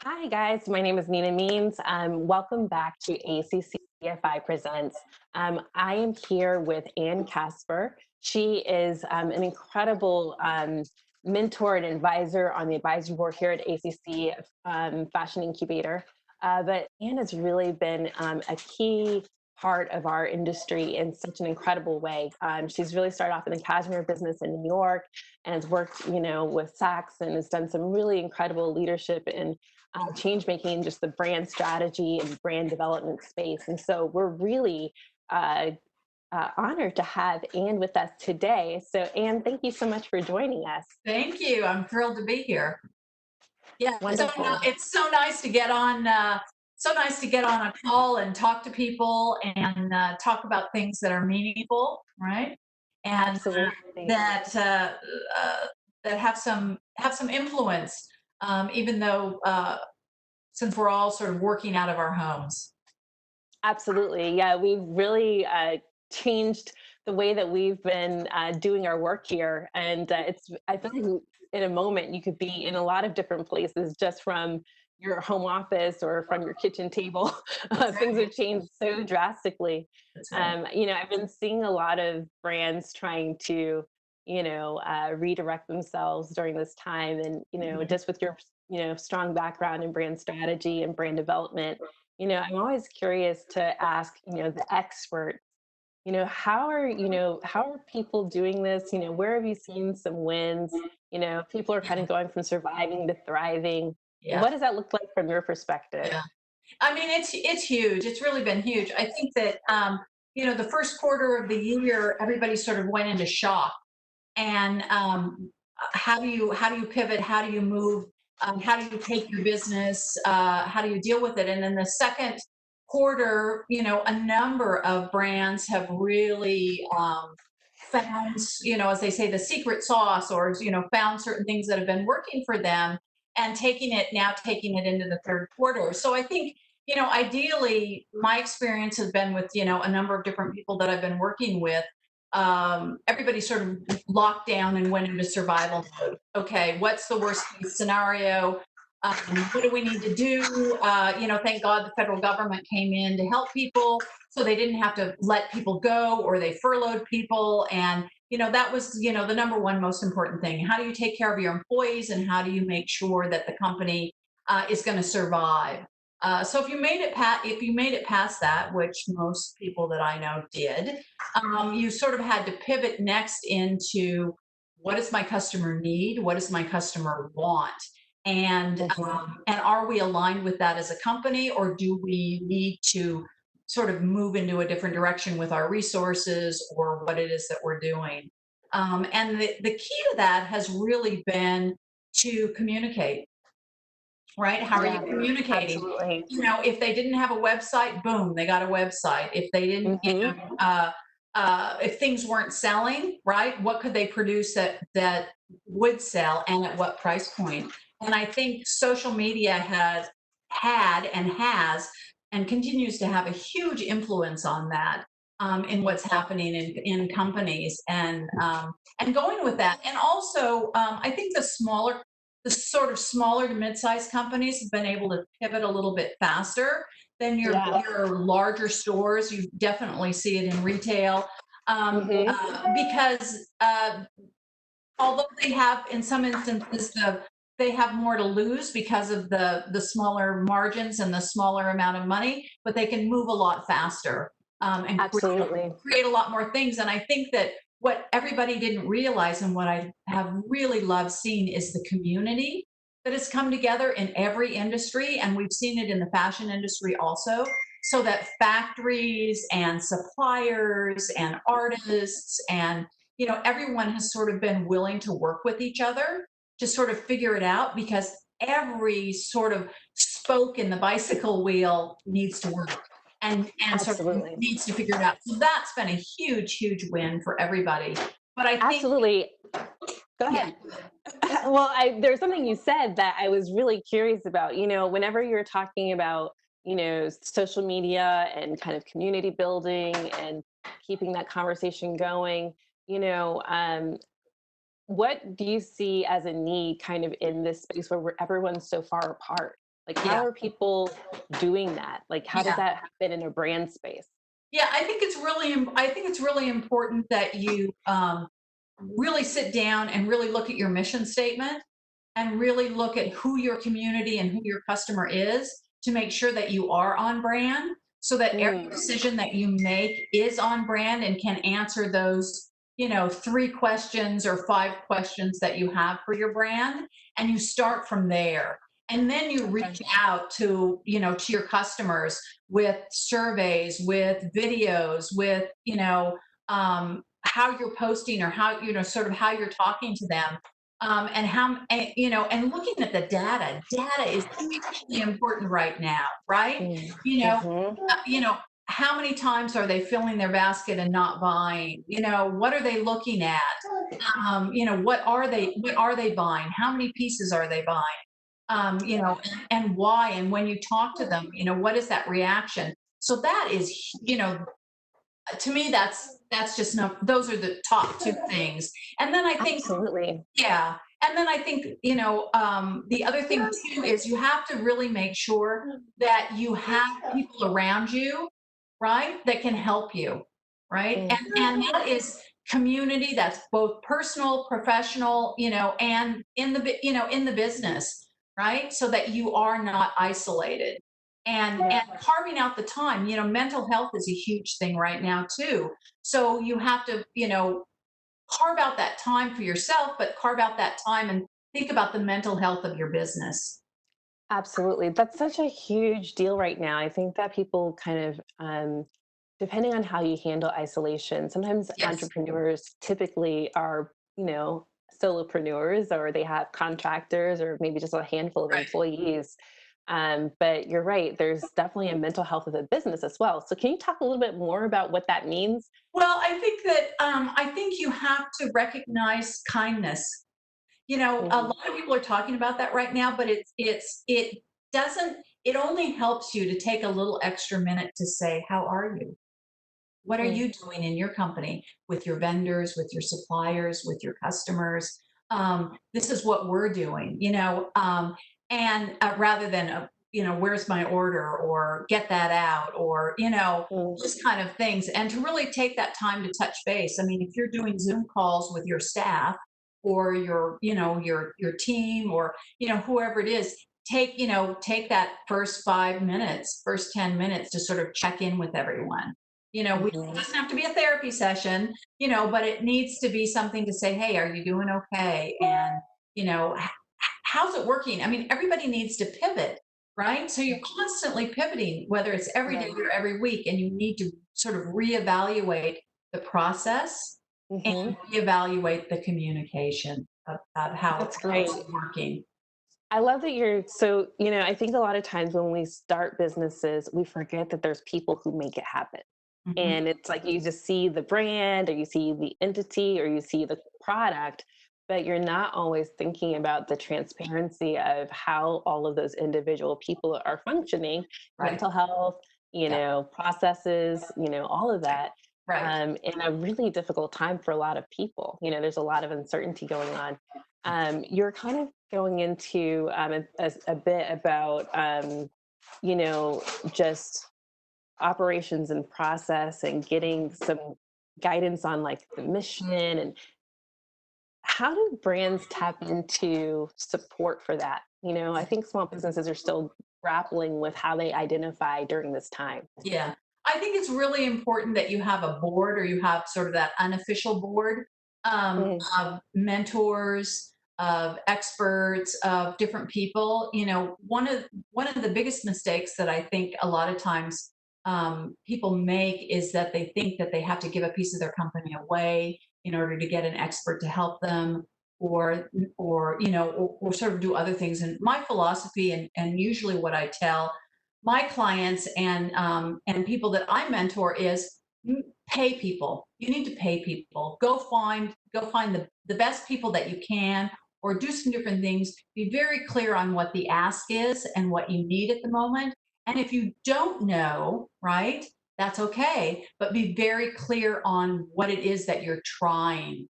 Hi, guys. My name is Nina Means. Welcome back to ACCFI Presents. I am here with Kasper. She is an incredible mentor and advisor on the advisory board here at ACC Fashion Incubator. But Anne has really been a key part of our industry in such an incredible way. She's really started off in the cashmere business in New York and has worked, with Saks and has done some really incredible leadership in change making in just the brand strategy and brand development space. And so we're really uh, honored to have Anne with us today. So, Anne, thank you so much for joining us. Thank you. I'm thrilled to be here. Yeah, Wonderful. it's so nice to get on. So nice to get on a call and talk to people and talk about things that are meaningful, right? And Absolutely. that that have some influence, even though since we're all sort of working out of our homes. Absolutely. Yeah, we've really changed the way that we've been doing our work here. And I feel like in a moment you could be in a lot of different places just from your home office or from your kitchen table. That's Things have right. changed so drastically. That's right. I've been seeing a lot of brands trying to, redirect themselves during this time. And, Mhm. just with your, strong background in brand strategy and brand development, I'm always curious to ask, the experts, how are people doing this? Where have you seen some wins? People are kind Yeah. of going from surviving to thriving. Yeah. What does that look like from your perspective? Yeah. I mean, it's huge. It's really been huge. I think that the first quarter of the year, everybody sort of went into shock. And how do you pivot? How do you move? How do you take your business? How do you deal with it? And then the second quarter, a number of brands have really found, as they say, the secret sauce, or found certain things that have been working for them, and taking it into the third quarter. So I think, ideally, my experience has been with, a number of different people that I've been working with. Everybody sort of locked down and went into survival mode. Okay, what's the worst case scenario? What do we need to do? Thank God the federal government came in to help people, so they didn't have to let people go, or they furloughed people. And that was the number one most important thing. How do you take care of your employees, and how do you make sure that the company is going to survive? So if you made it past that, which most people that I know did, you sort of had to pivot next into, what does my customer need? What does my customer want? Mhm. And are we aligned with that as a company, or do we need to sort of move into a different direction with our resources, or what it is that we're doing? And the key to that has really been to communicate. Right? How are you Yeah, communicating? absolutely. If they didn't have a website, boom, they got a website. If they didn't, Hmm. if things weren't selling, right, what could they produce that would sell, and at what price point? And I think social media has and continues to have a huge influence on that, in what's happening in companies, and going with that. And also, I think the sort of smaller to mid-sized companies have been able to pivot a little bit faster than Yeah. your larger stores. You definitely see it in retail, Hmm. because although they have, in some instances, they have more to lose because of the smaller margins and the smaller amount of money, but they can move a lot faster, and Absolutely. create a lot more things. And I think that what everybody didn't realize, and what I have really loved seeing, is the community that has come together in every industry. And we've seen it in the fashion industry also. So that factories and suppliers and artists and everyone has sort of been willing to work with each other to sort of figure it out, because every sort of spoke in the bicycle wheel needs to work, and sort of Absolutely. needs to figure it out. So that's been a huge win for everybody. But I think, Absolutely. Go yeah, ahead. Well, there's something you said that I was really curious about. Whenever you're talking about, social media and kind of community building and keeping that conversation going, you know, um, what do you see as a need kind of in this space where everyone's so far apart? Like, how Yeah. are people doing that? Like, how does Yeah. that happen in a brand space? Yeah, I think it's really important that you really sit down and really look at your mission statement and really look at who your community and who your customer is to make sure that you are on brand so that every Mm, decision that you make is on brand and can answer those, three questions or five questions that you have for your brand, and you start from there. And then you okay. reach out to your customers with surveys, with videos, with, how you're posting or how, sort of how you're talking to them. And and looking at the data is hugely important right now, right? Mm, You know, mhm. how many times are they filling their basket and not buying? What are they looking at? What are they buying? How many pieces are they buying? And why? And when you talk to them, what is that reaction? So that is, to me, that's just no. Those are the top two things. And then I think, Absolutely. yeah. And then I think, the other thing too is you have to really make sure that you have people around you, right, that can help you, right? Mm, And that is community. That's both personal, professional, and in the business, right? So that you are not isolated. yeah. And carving out the time, mental health is a huge thing right now too. So you have to, carve out that time for yourself, but carve out that time and think about the mental health of your business. Absolutely. That's such a huge deal right now. I think that people kind of, depending on how you handle isolation, sometimes Yes. entrepreneurs typically are, solopreneurs or they have contractors or maybe just a handful of Right. employees. But you're right, there's definitely a mental health of the business as well. So, can you talk a little bit more about what that means? Well, I think you have to recognize kindness. A Mhm. lot of people are talking about that right now, but it doesn't. It only helps you to take a little extra minute to say, "How are you? What are Mm, you doing in your company with your vendors, with your suppliers, with your customers? This is what we're doing, and rather than, where's my order or get that out or, mm, those kind of things. And to really take that time to touch base. I mean, if you're doing Zoom calls with your staff or your team or, whoever it is, take that first 5 minutes, first 10 minutes to sort of check in with everyone. It mhm. doesn't have to be a therapy session, but it needs to be something to say, hey, are you doing okay? And, how's it working? I mean, everybody needs to pivot, right? So you're constantly pivoting, whether it's every day Right. or every week, and you need to sort of reevaluate the process and Mhm. reevaluate the communication of how That's how's great. it working. I love that I think a lot of times when we start businesses, we forget that there's people who make it happen. Mhm. And it's like you just see the brand or you see the entity or you see the product, but you're not always thinking about the transparency of how all of those individual people are functioning, Right. mental health, Yeah. processes, all of that. Right. In a really difficult time for a lot of people. There's a lot of uncertainty going on. You're kind of going into a bit about, you know, just operations and process and getting some guidance on like the mission and how do brands tap into support for that? I think small businesses are still grappling with how they identify during this time. Yeah. I think it's really important that you have a board or you have sort of that unofficial board Mm, of mentors, of experts, of different people. One of the biggest mistakes that I think a lot of times people make is that they think that they have to give a piece of their company away in order to get an expert to help them or sort of do other things. And my philosophy and usually what I tell my clients and people that I mentor is pay people. You need to pay people. Go find the best people that you can, or do some different things. Be very clear on what the ask is and what you need at the moment. And if you don't know, right, that's okay. But be very clear on what it is that you're trying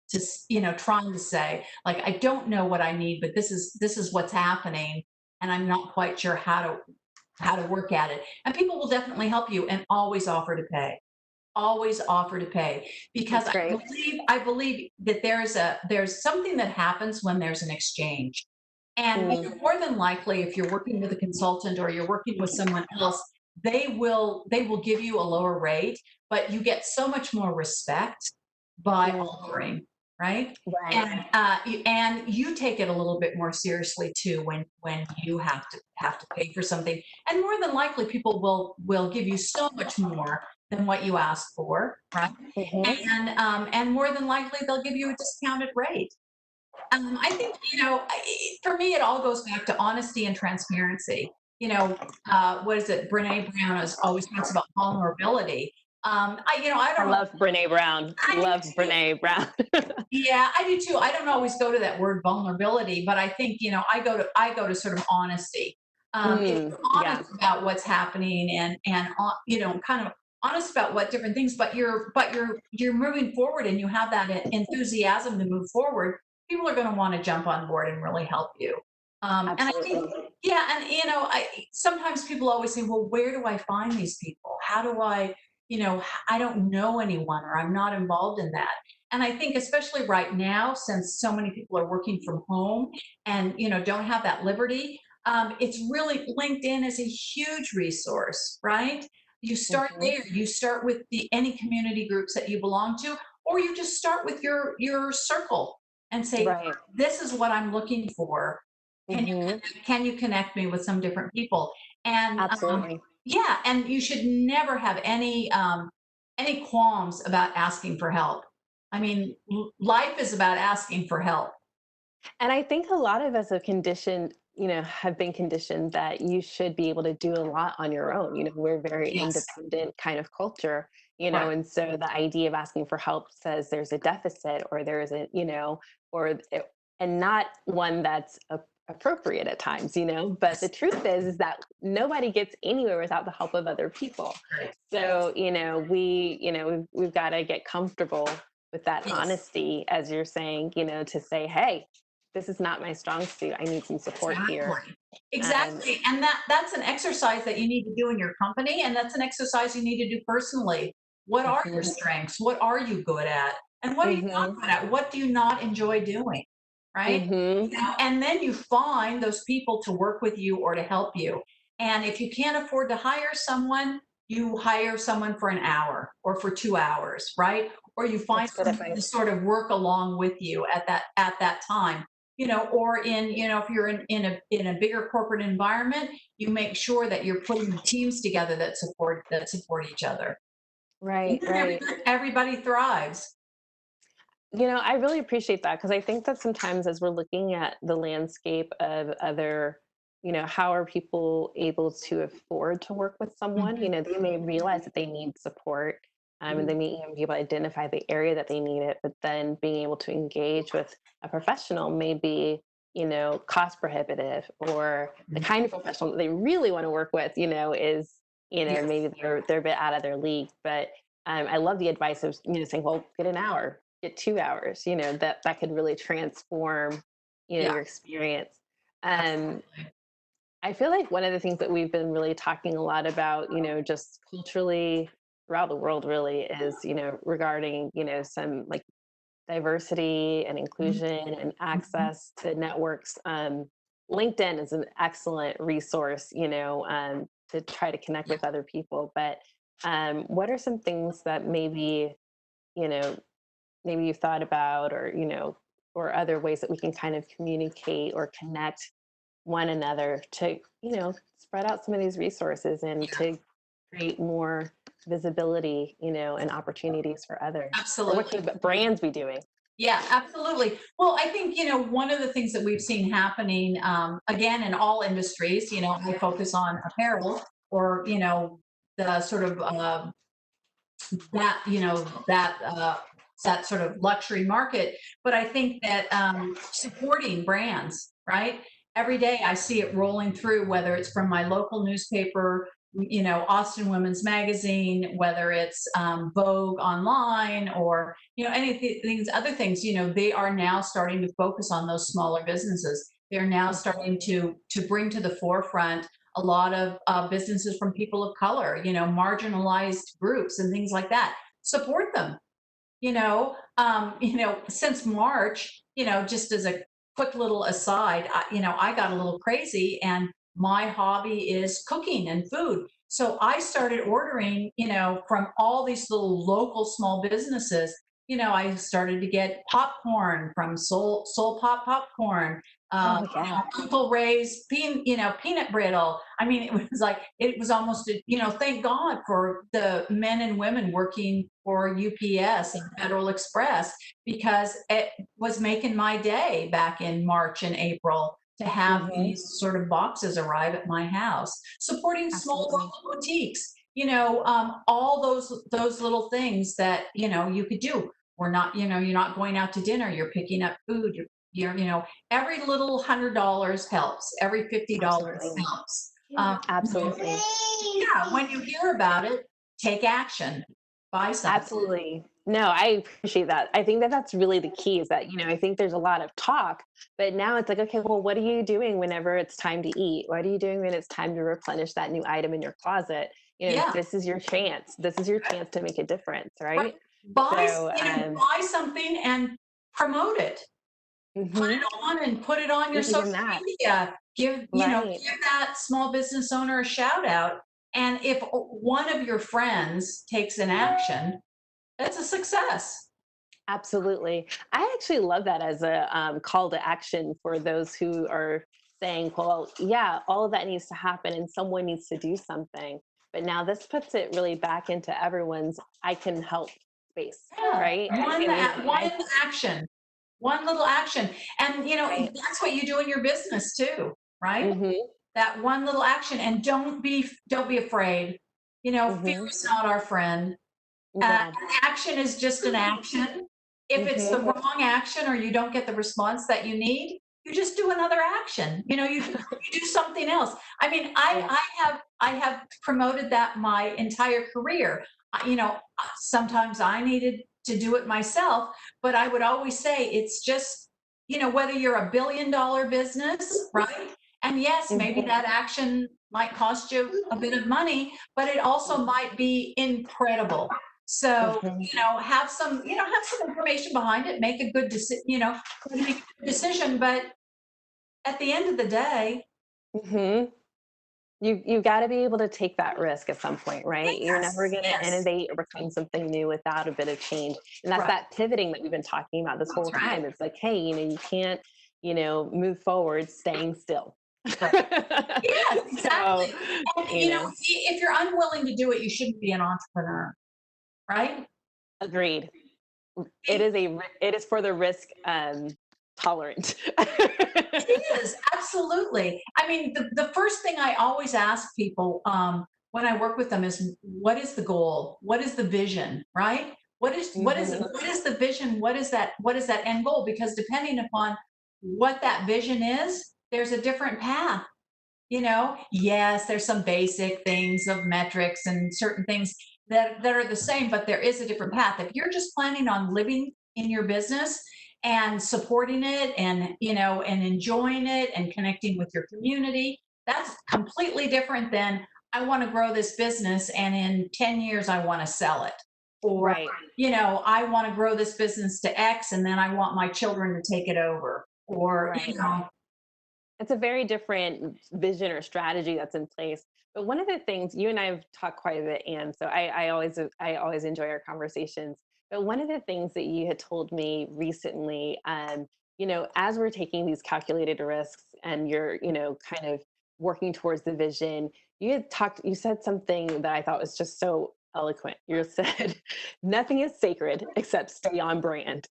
to say. Like, I don't know what I need, but this is what's happening. and I'm not quite sure how to work at it. And people will definitely help you and always offer to pay. Always offer to pay because That's great. I believe that there's something that happens when there's an exchange. And Mm, more than likely, if you're working with a consultant or you're working with someone else, they will give you a lower rate, but you get so much more respect by mm, offering, right? right. And you take it a little bit more seriously too when you have to pay for something. And more than likely, people will give you so much more than what you asked for, right? Hmm. And more than likely, they'll give you a discounted rate. I think, for me, it all goes back to honesty and transparency. What is it? Brene Brown always talks about vulnerability. I I don't know. love Brene Brown. I do Love too. Brene Brown. Yeah, I do too. I don't always go to that word vulnerability, but I think, I go to sort of honesty. If Mm, you're yeah. honest about what's happening and kind of honest about what different things, but you're moving forward and you have that enthusiasm to move forward, people are going to want to jump on board and really help you. And I think, Absolutely. yeah, and I sometimes people always say, well, where do I find these people? How do I don't know anyone or I'm not involved in that. And I think especially right now, since so many people are working from home and don't have that liberty, it's really LinkedIn is a huge resource, right? You start Hmm. there. You start with the any community groups that you belong to, or you just start with your circle and say, Right. "This is what I'm looking for. Hmm. Can you connect me with some different people?" And Absolutely. yeah, and you should never have any qualms about asking for help. I mean, life is about asking for help. And I think a lot of us have conditioned, have been conditioned that you should be able to do a lot on your own. We're a very Yes, independent kind of culture, right. and so the idea of asking for help says there's a deficit or there isn't, or and not one that's appropriate at times, but the Yes, truth is that nobody gets anywhere without the help of other people. right. So, we've got to get comfortable with that Yes, honesty, as you're saying, to say, hey, this is not my strong suit. I need some support here. exactly. Um, Exactly. And that's an exercise that you need to do in your company, and that's an exercise you need to do personally. What are your mhm, strengths? What are you good at? And what are you not mhm, good at? What do you not enjoy doing? Right? mhm. And then you find those people to work with you or to help you. And if you can't afford to hire someone, you hire someone for an hour or for 2 hours, right? Or you find That's good someone to advice. sort of work along with you at that time. Or if you're in a bigger corporate environment, you make sure that you're putting teams together that support each other. And Right, then right. everybody thrives. I really appreciate that because I think that sometimes as we're looking at the landscape of other, how are people able to afford to work with someone? Mhm. They may realize that they need support, and they may even be able to identify the area that they need it, but then being able to engage with a professional may be, cost prohibitive, or the Mhm. kind of professional that they really want to work with, is, Yes. maybe they're a bit out of their league. But I love the advice of, saying, well, get an hour, get 2 hours, that could really transform, Yeah, your experience. Um, absolutely. I feel like one of the things that we've been really talking a lot about, just culturally throughout the world really is, regarding, some like diversity and Mhm. inclusion and Mhm. access to networks. LinkedIn is an excellent resource, to try to connect Yeah. with other people. But what are some things that you know, maybe you've thought about, or or other ways that we can kind of communicate or connect one another to spread out some of these resources and Yeah, to create more visibility, and opportunities for others? Or what absolutely. could brands be doing? Yeah, absolutely. Well, I think, one of the things that we've seen happening, again, in all industries, I focus on apparel or, the sort of that, that sort of luxury market. But I think that supporting brands, right? Every day I see it rolling through, whether it's from my local newspaper, Austin Women's Magazine, whether it's Vogue online, or any of these other things. They are now starting to focus on those smaller businesses. they're now Mhm. starting to bring to the forefront a lot of businesses from people of color, marginalized groups and things like that. Support them. Since March, just as a quick little aside, I got a little crazy and my hobby is cooking and food. So I started ordering, from all these little local small businesses. I started to get popcorn from Soul Pop Popcorn, Oh, yeah. Uncle Ray's peanut brittle. I mean, it was like it was almost thank God for the men and women working for UPS and Federal Express because it was making my day back in March and April to have Mhm. these sort of boxes arrive at my house. Supporting small Absolutely. local boutiques, all those little things that you could do. We're not, you're not going out to dinner. You're picking up food. Every little $100 helps. Every $50 Absolutely. helps. Absolutely. Yeah, when you hear about it, take action. Buy something. Absolutely. No, I appreciate that. I think that that's really the key is that, I think there's a lot of talk, but now it's like, okay, well, what are you doing whenever it's time to eat? What are you doing when it's time to replenish that new item in your closet? Yeah. This is your chance. This is your chance to make a difference, Right. right? Buy, So, buy something and promote it. Put mhm, it on and put it on your even social that, media. right? Give that small business owner a shout out. And if one of your friends takes an action, that's a success. Absolutely. I actually love that as a call to action for those who are saying, well, yeah, all of that needs to happen and someone needs to do something. But now this puts it really back into everyone's I can help space, Yeah, right? And, one action, one little action, and right. that's what you do in your business too, right? Mm-hmm. That one little action, and don't be afraid. Fear Mm-hmm. is not our friend. No. Action is just an action. If it's the Mm-hmm. wrong action or you don't get the response that you need, you just do another action. You do something else. I mean, Yeah. I have promoted that my entire career. Sometimes I needed to do it myself, but I would always say it's just whether you're a $1 billion business, right? And yes, maybe Mm-hmm. that action might cost you a bit of money, but it also might be incredible. So, Mm-hmm. have some information behind it, make a good decision, try to make a good decision. But at the end of the day, Mm-hmm. You got to be able to take that risk at some point, right? You're never yes, going to yes, innovate or become something new without a bit of change. And that's right, that pivoting that we've been talking about this whole that's right, time. It's like, hey, you can't, move forward staying still. right. Yes, So, exactly. And you know, if you're unwilling to do it, you shouldn't be an entrepreneur, right? agreed. Be- It is for the risk tolerant. It is absolutely. I mean, the first thing I always ask people when I work with them is, what is the goal? What is the vision? Right? Hmm. What is the vision? What is that end goal? Because depending upon what that vision is, there's a different path. Yes, there's some basic things of metrics and certain things that are the same, but there is a different path. If you're just planning on living in your business and supporting it and enjoying it and connecting with your community, that's completely different than I want to grow this business and in 10 years I want to sell it. Or, Right. I want to grow this business to X and then I want my children to take it over. Or, Right. It's a very different vision or strategy that's in place. But one of the things you and I have talked quite a bit, and so I always enjoy our conversations. But one of the things that you had told me recently, as we're taking these calculated risks and you're, kind of working towards the vision, you said something that I thought was just so eloquent. You said, nothing is sacred except stay on brand.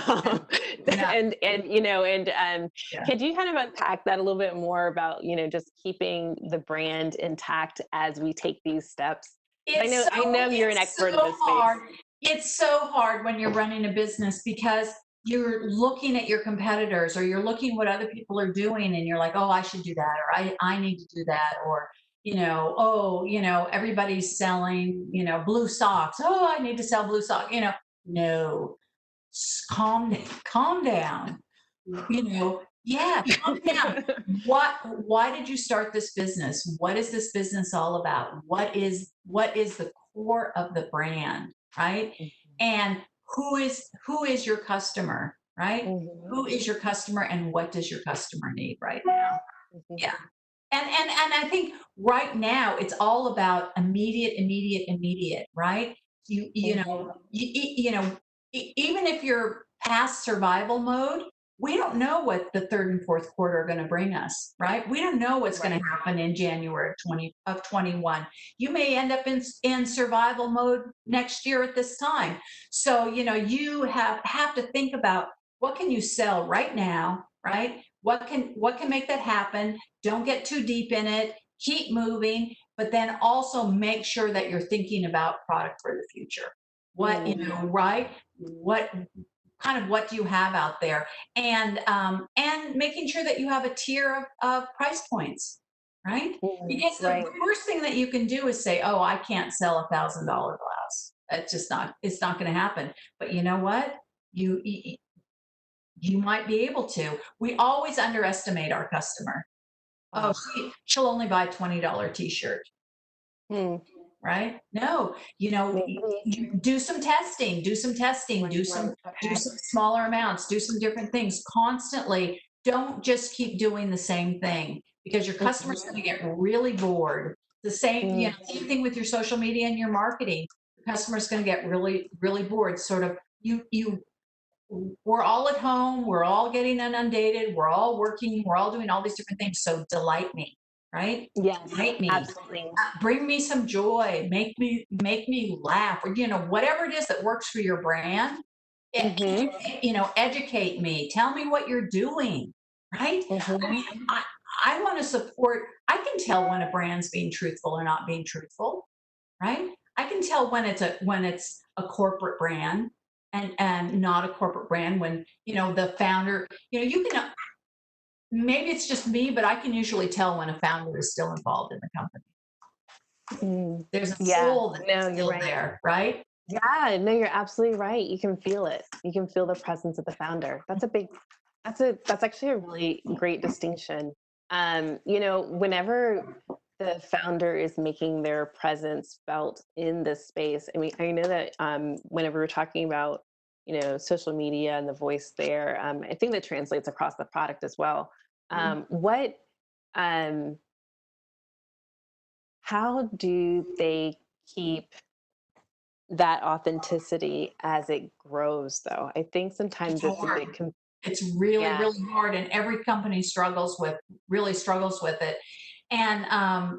Um, yeah, and yeah. could you kind of unpack that a little bit more about, just keeping the brand intact as we take these steps? 'Cause I know you're an It's expert in so this space. hard. It's so hard when you're running a business because you're looking at your competitors or you're looking what other people are doing and you're like, oh, I should do that, or I need to do that, or oh, everybody's selling, blue socks. Oh, I need to sell blue socks. No, calm down. Yeah, calm down. Why did you start this business? What is this business all about? What is the core of the brand, right? And who is your customer, right? Mhm, Who is your customer and what does your customer need right now? mhm, Yeah. And I think right now it's all about immediate, immediate, immediate, right? You know, mhm. even if you're past survival mode, we don't know what the third and fourth quarter are going to bring us, right? We don't know what's going Right. to happen in January of 21. You may end up in survival mode next year at this time. So, you have to think about what can you sell right now, right? What can make that happen? Don't get too deep in it. Keep moving, but then also make sure that you're thinking about product for the future. What, Mm, right? What do you have out there? And making sure that you have a tier of price points, right? Because the right. worst thing that you can do is say, oh, I can't sell $1,000 glass. That's just not, it's not going to happen. But you know what? You might be able to. We always underestimate our customer. Oh, Oh, she'll only buy $20 t-shirt, hmm, right? No, maybe. you do some testing, do some testing, Right, right. do Okay. some smaller amounts, do some different things constantly. Don't just keep doing the same thing because your customer's Mhm, going to get really bored. The same, mm, same thing with your social media and your marketing. Your customer's going to get really, really bored. Sort of, you we're all at home, we're all getting inundated, we're all working, we're all doing all these different things. So delight me, right? yes, Delight me. absolutely. Bring me some joy, make me laugh, or whatever it is that works for your brand. Mhm, Educate me, tell me what you're doing, right? I mhm, mean, I want to support. I can tell when a brand's being truthful or not being truthful, right? I can tell when it's a corporate brand and not a corporate brand, when the founder, you can, maybe it's just me, but I can usually tell when a founder is still involved in the company. mm. There's a Yeah, soul that's no, you're still right. there, right? Yeah, no, you're absolutely right. You can feel it. You can feel the presence of the founder. That's actually a really great distinction. Whenever the founder is making their presence felt in this space, I mean, I know that whenever we're talking about, social media and the voice there, I think that translates across the product as well. What, um, how do they keep that authenticity as it grows, though? I think It's sometimes it's a hard. bit It's really, yeah. really hard, and every company really struggles with it. And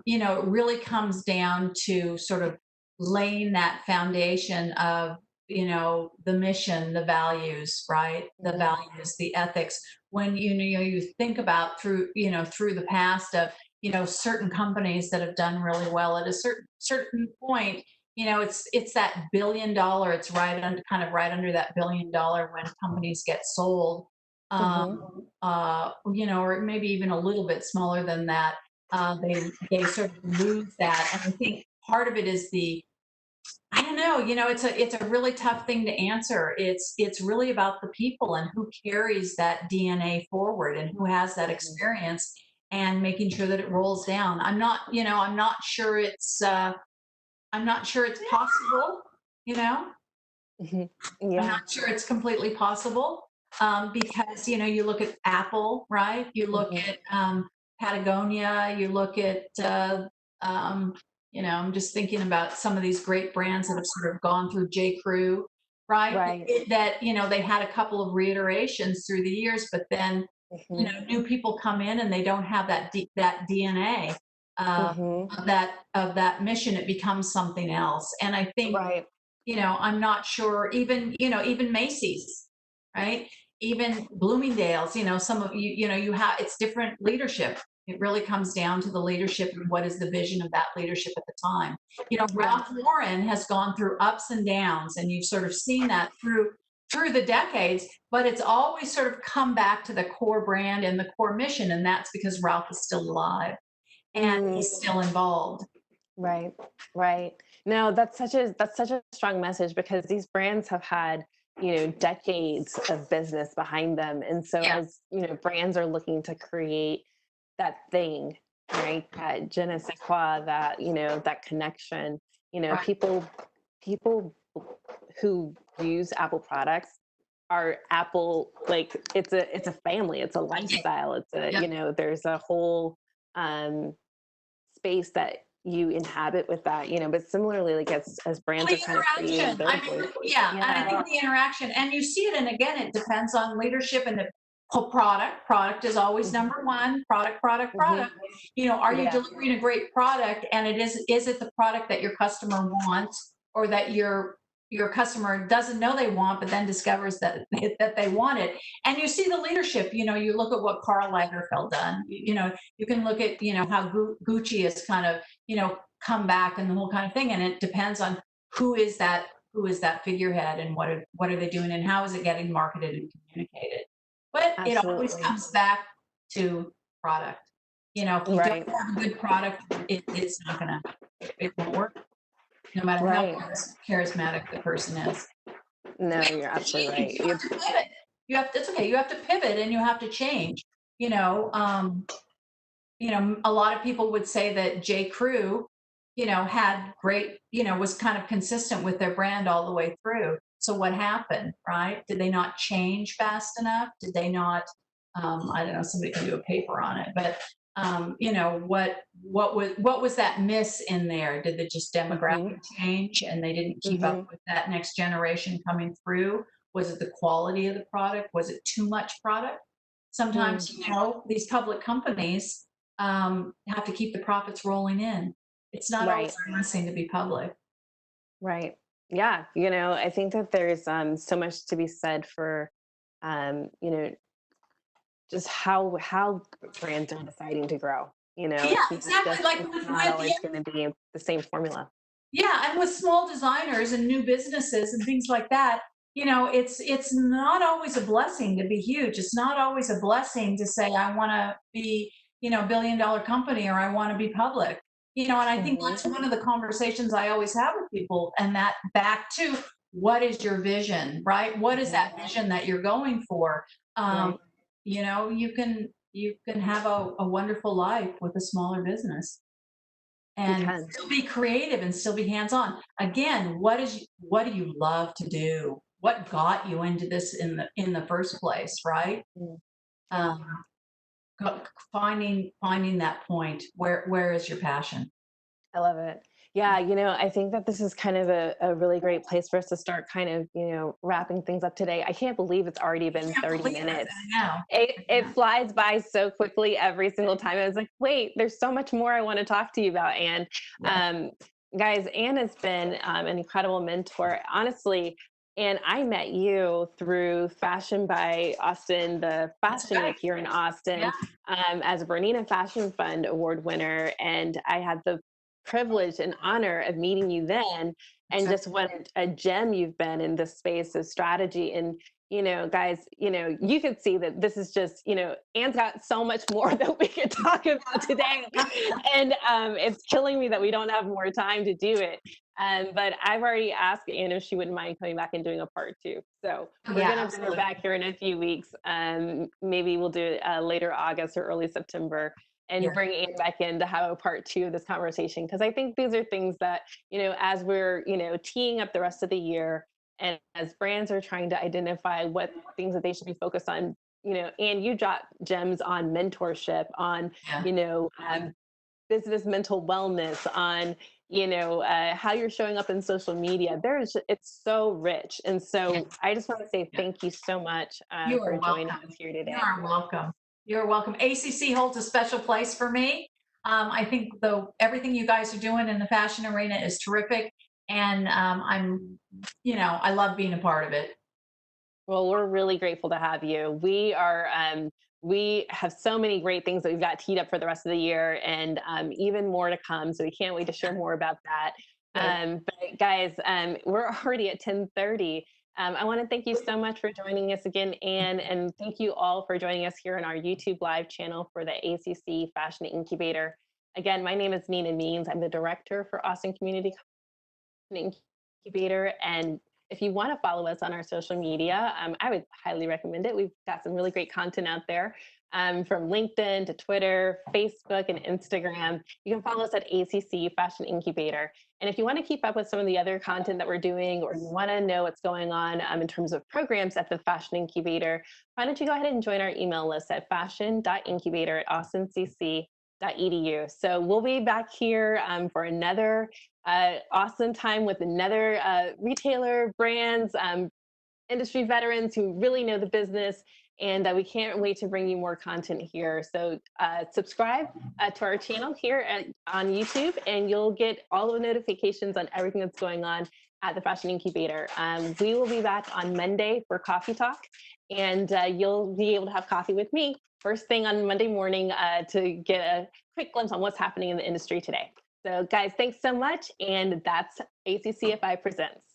it really comes down to sort of laying that foundation of the mission, the values, right? The Mhm, values, the ethics. When you think about through the past of certain companies that have done really well at a certain point. It's that $1 billion. It's kind of right under that $1 billion when companies get sold, mhm, or maybe even a little bit smaller than that. They sort of lose that, and I think part of it is I don't know. It's a really tough thing to answer. It's really about the people and who carries that DNA forward and who has that mhm, experience, and making sure that it rolls down. I'm not sure it's possible. You know, mhm. I'm Yeah. not sure it's completely possible, because you look at Apple, right? You look Mhm. at Patagonia. You look at um, I'm just thinking about some of these great brands that have sort of gone through J. Crew, right? Right. That they had a couple of reiterations through the years, but then Mhm, new people come in and they don't have that DNA, uh, mhm. of that mission. It becomes something else, and I think Right. I'm not sure, even Macy's, right? Even Bloomingdale's, some of you have, it's different leadership. It really comes down to the leadership and what is the vision of that leadership at the time. Yeah. Ralph Lauren has gone through ups and downs, and you've sort of seen that through the decades, but it's always sort of come back to the core brand and the core mission, and that's because Ralph is still alive and Mm, he's still involved. right. Right. No, that's such a strong message because these brands have had decades of business behind them. And so Yeah. as, brands are looking to create that thing, right? That je ne sais quoi, that, that connection, Right. people who use Apple products are Apple, like it's a family, it's a Yeah. lifestyle, it's a, Yep. there's a whole um space that you inhabit with that, but similarly, like as Well, brands the are kind of creating interaction. their I mean, voices. yeah, and I Yeah. think the interaction, and you see it, and again, it depends on leadership and the whole product. Product is always Mhm. number one. Product, product, Mhm. product. Are you Yeah. delivering a great product, and is it the product that your customer wants, or that your customer doesn't know they want, but then discovers that that they want it? And you see the leadership. You look at what Karl Lagerfeld done. You can look at how Gucci has kind of come back and the whole kind of thing, and it depends on who is that figurehead, and what are they doing, and how is it getting marketed and communicated. But it always Absolutely. comes back to product. If you don't Right. have a good product, it's not gonna it won't work, no matter how Right. charismatic the person is. No, You have you're to absolutely change. right. You have to pivot. It's okay. You have to pivot, and you have to change. A lot of people would say that J. Crew, had great, was kind of consistent with their brand all the way through. So what happened, right? Did they not change fast enough? Did they not? I don't know. Somebody can do a paper on it, but what was that miss in there? Did the just Mhm. demographic change, and they didn't keep up Mhm. with that next generation coming through? Was it the quality of the product? Was it too much product? Mm. Sometimes, these public companies have to keep the profits rolling in. It's not always Right. a blessing to be public. Right. Yeah. I think that there's so much to be said for um, you know, just how brands are deciding to grow. Yeah, Just exactly. Like it's with not yeah, always going to be the same formula. yeah, and with small designers and new businesses and things like that, it's not always a blessing to be huge. It's not always a blessing to say I want to be, $1 billion company, or I want to be public. And I think Hmm. that's one of the conversations I always have with people, and that back to what is your vision, right? What is Hmm. that vision that you're going for? Um, Right. you can have a wonderful life with a smaller business, You and can. still be creative and still be hands-on. Again, what do you love to do? What got you into this in the first place, right? Mm. Um, finding that point. Where is your passion? I love it. Yeah, I think that this is kind of a really great place for us to start kind of, wrapping things up today. I can't believe it's already I been can't 30 believe it. minutes. I know. It I know. flies by so quickly every single time. I was like, wait, there's so much more I want to talk to you about, Anne. Yeah. Um, guys, Anne has been an incredible mentor. Honestly, and I met you through Fashion by Austin, the That's Fashion right. Week here in Yeah. Austin, as a Bernina Fashion Fund award winner. And I had the privilege and honor of meeting you then, That's and right. just what a gem you've been in this space of strategy. And guys, you could see that this is just, Anne's got so much more that we could talk about today. And it's killing me that we don't have more time to do it. But I've already asked Anne if she wouldn't mind coming back and doing a part two. So Oh, we're yeah, going to bring her absolutely. back here in a few weeks. Maybe we'll do it later August or early September, and Yeah. bring Anne back in to have a part two of this conversation. Because I think these are things that, as we're, teeing up the rest of the year, and as brands are trying to identify what things that they should be focused on, and you drop gems on mentorship, on, Yeah. business mental wellness, on, how you're showing up in social media. It's so rich. And Yeah. so I just want to say Yeah. thank you so much You for are joining welcome. us here You today. are welcome. You're welcome. ACC holds a special place for me. I think everything you guys are doing in the fashion arena is terrific, and I love being a part of it. Well, we're really grateful to have you. We have so many great things that we've got teed up for the rest of the year, and even more to come. So we can't wait to share more about that. Good. But guys, we're already at 10:30. I want to thank you so much for joining us again, Anne, and thank you all for joining us here on our YouTube live channel for the ACC Fashion Incubator. Again, my name is Nina Means. I'm the director for Austin Community Incubator, and If you want to follow us on our social media, I would highly recommend it. We've got some really great content out there, from LinkedIn to Twitter, Facebook, and Instagram. You can follow us at ACC Fashion Incubator. And if you want to keep up with some of the other content that we're doing, or you want to know what's going on in terms of programs at the Fashion Incubator, why don't you go ahead and join our email list at fashion.incubator@austincc.edu. So we'll be back here for another awesome time with another retailer, brands, industry veterans who really know the business. And we can't wait to bring you more content here. So subscribe to our channel here on YouTube, and you'll get all the notifications on everything that's going on at the Fashion Incubator. We will be back on Monday for Coffee Talk, and you'll be able to have coffee with me first thing on Monday morning to get a quick glimpse on what's happening in the industry today. So guys, thanks so much. And that's ACCFI Presents.